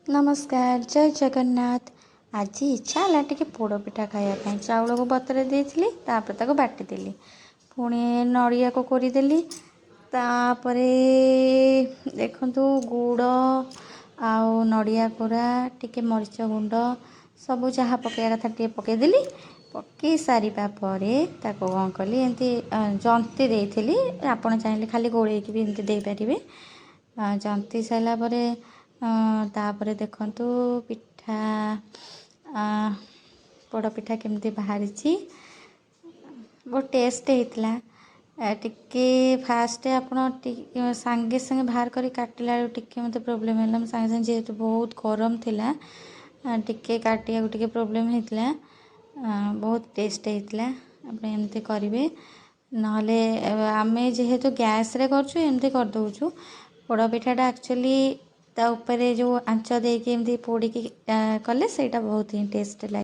नमस्कार जय जगन्नाथ। आज इच्छा है टे पोड़ पिठा खायापी चाउल को बतरे देती तापर बाटिदेली पुणी नड़िया को कोरीदेली तापर देखु गुड़ आउ नड़िया कोरा टिके मरीच गुंड सब जहाँ पकड़ा कथा टे पकईदेली पकई सारा कौन कली एमती जंती देती आपड़ चाहिए खाली गोलैकी भी एमती देपारे जंती सारापर तापर देखु पिठा पोड़ पिठा केमती बाहरी बहुत टेस्ट होता टिके फास्ट आप सांगे सांगे बाहर कर काटला टिके मत प्रोब्लेम है सांगे सांगे जेहेतु बहुत गरम थिला टिके काटिया टिके प्रोब्लेम होता बहुत टेस्ट होता आप एमती करेंगे नहले आमे जेहेतु गैस रे करछू एमती कर दउछु पोड़ पिठाटा एक्चुअली ता ऊपर जो आंच देके एमती पोड़ी कले सेटा बहुत ही टेस्ट लगे।